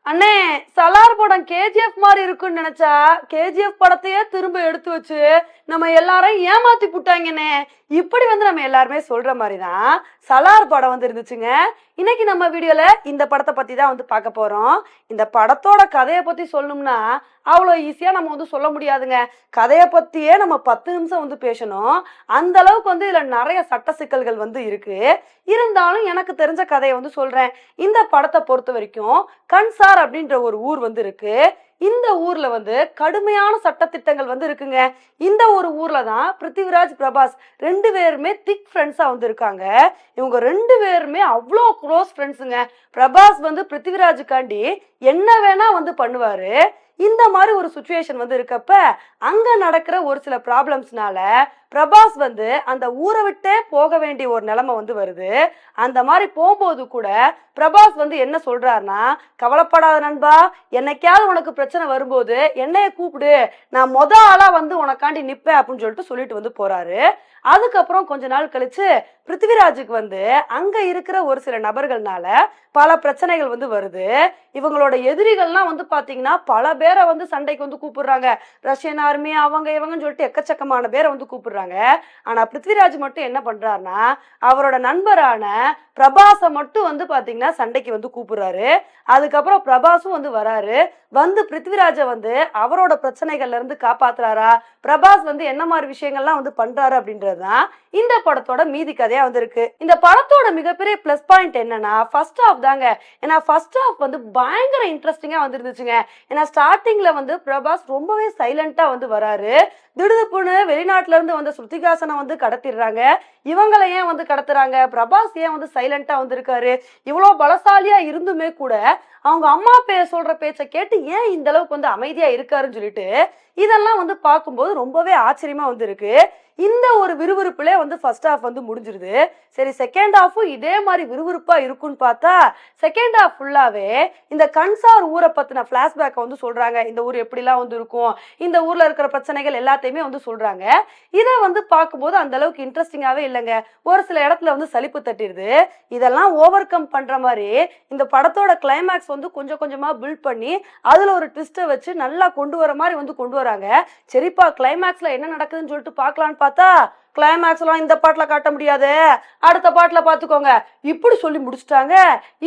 அண்ணே சலார் படம் கேஜிஎஃப் மாதிரி இருக்குன்னு நினைச்சா கேஜிஎஃப் படத்தையே திரும்ப எடுத்து வச்சு நம்ம எல்லாரையும் ஏமாத்தி புட்டாங்கண்ணே. இப்படி நம்ம எல்லாருமே சொல்ற மாதிரி தான் சலார் படம் வந்து இருந்துச்சுங்க. இன்னைக்கு நம்ம வீடியோல இந்த படத்தை பத்தி தான் பார்க்க போறோம். இந்த படத்தோட கதையை பத்தி சொல்லணும்னா அவ்வளோ ஈஸியா நம்ம சொல்ல முடியாதுங்க. கதையை பத்தியே நம்ம 10 நிமிஷம் பேசணும். அந்த அளவுக்கு இதுல நிறைய சட்ட சிக்கல்கள் இருக்கு. இருந்தாலும் எனக்கு தெரிஞ்ச கதையை சொல்றேன். இந்த படத்தை பொறுத்த வரைக்கும் கன்சார் அப்படின்ற ஒரு ஊர் இருக்கு. இந்த ஊர்ல கடுமையான சட்டத்திட்டங்கள் இருக்குங்க. இந்த ஒரு ஊர்ல தான் பிருத்திவிராஜ் பிரபாஸ் 2 பேருமே திக் ஃப்ரெண்ட்ஸா இருக்காங்க. இவங்க 2 பேருமே அவ்வளோ க்ளோஸ் ஃப்ரெண்ட்ஸுங்க. பிரபாஸ் பிருத்திவிராஜுக்காண்டி என்ன வேணா பண்ணுவாரு. இந்த மாதிரி ஒரு சுச்சுவேஷன் இருக்கப்ப அங்க நடக்கிற ஒரு சில ப்ராப்ளம்ஸ்னால பிரபாஸ் அந்த ஊரை விட்டே போக வேண்டிய ஒரு நிலைமை வருது. அந்த மாதிரி போகும்போது கூட பிரபாஸ் என்ன சொல்றாருன்னா, கவலைப்படாத நண்பா, என்னைக்காவது உனக்கு பிரச்சனை வரும்போது என்னைய கூப்பிடு, நான் ஆளா உனக்காண்டி நிப்பேன் அப்படின்னு சொல்லிட்டு போறாரு. அதுக்கப்புறம் கொஞ்ச நாள் கழிச்சு பிருத்திவிராஜுக்கு அங்க இருக்கிற ஒரு சில நபர்கள்னால பல பிரச்சனைகள் வருது. இவங்களோட எதிரிகள்லாம் பாத்தீங்கன்னா பல பேரை சண்டைக்கு கூப்பிடுறாங்க. ரஷ்யன் ஆர்மி அவங்க இவங்கன்னு சொல்லிட்டு எக்கச்சக்கமான பேரை கூப்பிடுறாங்க. ஆனா பிருத்திவிராஜ் மட்டும் என்ன பண்றாருன்னா, அவரோட நண்பரான பிரபாஸை மட்டும் பாத்தீங்கன்னா சண்டைக்கு கூப்பிடுறாரு. அதுக்கப்புறம் பிரபாஸும் வராரு. பிருத்திவிராஜ அவரோட பிரச்சனைகள்ல இருந்து காப்பாத்துறாரா, பிரபாஸ் என்ன மாதிரி விஷயங்கள்லாம் பண்றாரு அப்படின்றதுதான் இந்த படத்தோட மீதி கதையா இருக்கு. இந்த படத்தோட மிகப்பெரிய பிளஸ் பாயிண்ட் என்னன்னா ஃபர்ஸ்ட் ஹாஃப் தாங்க. ஏன்னா ஃபர்ஸ்ட் ஹாஃப் பயங்கர இன்ட்ரெஸ்டிங்கா இருந்துச்சுங்க. ஏன்னா ஸ்டார்டிங்ல பிரபாஸ் ரொம்பவே சைலண்டா வராரு. திடுதுப்புன்னு வெளிநாட்டுல இருந்து ஸ்ருதிகாசனை கடத்திடுறாங்க. இவங்களை ஏன் கடத்துறாங்க, பிரபாஸ் ஏன் சைலண்டா இருக்காரு, இவ்வளவு பலசாலியா இருந்துமே கூட அவங்க அம்மா சொல்ற பேச்சை கேட்டு ஏன் இந்த அளவுக்கு அமைதியா இருக்காருன்னு சொல்லிட்டு இதெல்லாம் பார்க்கும்போது ரொம்பவே ஆச்சரியமா இருக்கு. இந்த ஒரு விறுவிறுப்புலே ஃபர்ஸ்ட் ஹாஃப் முடிஞ்சிருது. சரி, செகண்ட் ஹாஃபும் இதே மாதிரி விறுவிறுப்பா இருக்குன்னு பார்த்தா செகண்ட் ஹாஃப் ஃபுல்லாவே இந்த கன்சார் ஊரை பத்தின பிளாஷ்பேக் சொல்றாங்க. இந்த ஊர் எப்படிலாம் இருக்கும், இந்த ஊர்ல இருக்கிற பிரச்சனைகள் எல்லாத்தையுமே சொல்றாங்க. இதை பார்க்கும்போது அந்த அளவுக்கு இன்ட்ரெஸ்டிங்காவே இல்லைங்க. ஒரு சில இடத்துல சலிப்பு தட்டிடுது. இதெல்லாம் ஓவர் கம் பண்ற மாதிரி இந்த படத்தோட கிளைமேக்ஸ் கொஞ்சம் கொஞ்சமா பில்ட் பண்ணி அதுல ஒரு ட்விஸ்ட்டை வச்சு நல்லா கொண்டு வர மாதிரி கொண்டு வராங்க. சரிப்பா, கிளைமேக்ஸ்ல என்ன நடக்குதுன்னு சொல்லிட்டு பார்க்கலான்னு பார்த்தா கிளைமேக்ஸ் எல்லாம் இந்த பாட்டுல காட்ட முடியாது, அடுத்த பாட்டுல பாத்துக்கோங்க இப்படி சொல்லி முடிச்சுட்டாங்க.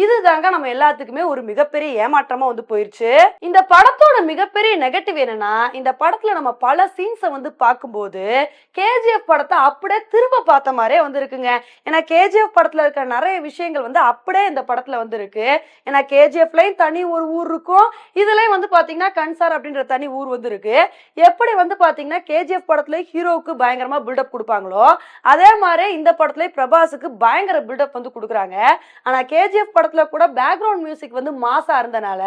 இதுதாங்க நம்ம எல்லாத்துக்குமே ஒரு மிகப்பெரிய ஏமாற்றமா போயிருச்சு. இந்த படத்தோட மிகப்பெரிய நெகட்டிவ் என்னன்னா, இந்த படத்துல நம்ம பல சீன்ஸை பார்க்கும்போது கேஜிஎஃப் படத்தை அப்படியே திரும்ப பார்த்த மாதிரியே இருக்குங்க. ஏன்னா கேஜிஎஃப் படத்துல இருக்கிற நிறைய விஷயங்கள் அப்படியே இந்த படத்துல இருக்கு. ஏன்னா கேஜிஎஃப்லயும் தனி ஒரு ஊர் இருக்கும், இதுலயும் பாத்தீங்கன்னா கன்சார் அப்படின்ற தனி ஊர் இருக்கு. எப்படி பாத்தீங்கன்னா கேஜிஎஃப் படத்துல ஹீரோவுக்கு பயங்கரமா பில்டப் கொடுப்பாங்க, அதே மாதிரி இந்த படத்துல பிரபாஸுக்கு பயங்கர பில்டப் கொடுக்குறாங்க. ஆனா கேஜிஎஃப் படத்துல கூட பேக்ரவுண்ட் மியூசிக் மாசா இருந்தனால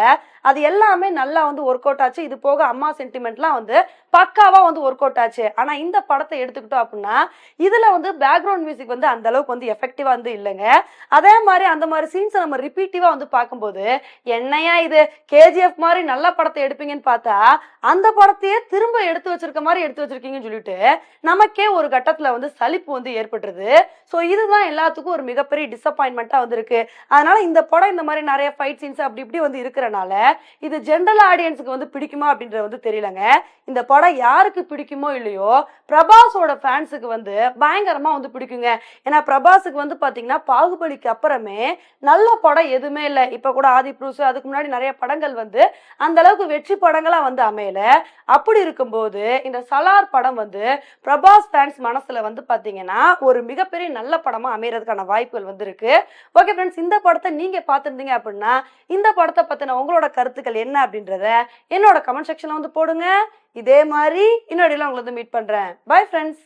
அது எல்லாமே நல்லா ஒர்க் அவுட் ஆச்சு. இது போக அம்மா சென்டிமெண்ட்லாம் பக்காவா ஒர்க் அவுட் ஆச்சு. ஆனா இந்த படத்தை எடுத்துக்கிட்டோம் அப்படின்னா இதுல பேக்ரவுண்ட் மியூசிக் அந்த அளவுக்கு எஃபெக்டிவா இல்லைங்க. அதே மாதிரி அந்த மாதிரி சீன்ஸ் நம்ம ரிப்பீட்டிவா பார்க்கும்போது என்னையா இது கேஜிஎஃப் மாதிரி நல்ல படத்தை எடுப்பீங்கன்னு பார்த்தா அந்த படத்தையே திரும்ப எடுத்து வச்சிருக்க மாதிரி எடுத்து வச்சிருக்கீங்கன்னு சொல்லிட்டு நமக்கே ஒரு கட்டத்துல சலிப்பு ஏற்பட்டுருது. சோ இதுதான் எல்லாத்துக்கும் ஒரு மிகப்பெரிய டிசப்பாயின்மெண்டா இருக்கு. அதனால இந்த படம் இந்த மாதிரி நிறைய ஃபைட் சீன்ஸ் அப்படி இப்படி இருக்கிறனால இது ஜெனரல் ஆடியன்ஸுக்கு பிடிக்குமா அப்படின்றது தெரியலங்க. இந்த படம் யாருக்கு பிடிக்குமோ இல்லையோ பிரபாஸோட ஃபேன்ஸுக்கு பயங்கரமா பிடிக்குங்க. ஏன்னா பிரபாஸுக்கு பாத்தீங்கன்னா பாகுபலிக்கு அப்புறமே நல்ல படம் எதுவுமே இல்லை. இப்ப கூட ஆதி புருஷ், அதுக்கு முன்னாடி நிறைய படங்கள் அந்த அளவுக்கு வெற்றி படங்களா அமையல. அப்படி இருக்கும்போது இந்த சலார் படம் பிரபாஸ் ஃபேன்ஸ் மனசுல பாத்தீங்கன்னா ஒரு மிகப்பெரிய நல்ல படமா அமையறதுக்கான வாய்ப்புகள் இருக்கு. ஓகே ஃப்ரெண்ட்ஸ், இந்த படத்தை நீங்க பார்த்திருந்தீங்க அப்படின்னா இந்த படத்தை பத்தின உங்களோட கருத்துக்கள் என்ன அப்படின்றத என்னோட கமெண்ட் செக்ஷன்ல போடுங்க. இதே மாதிரி இன்னொரு உங்களை மீட் பண்றேன். Bye friends.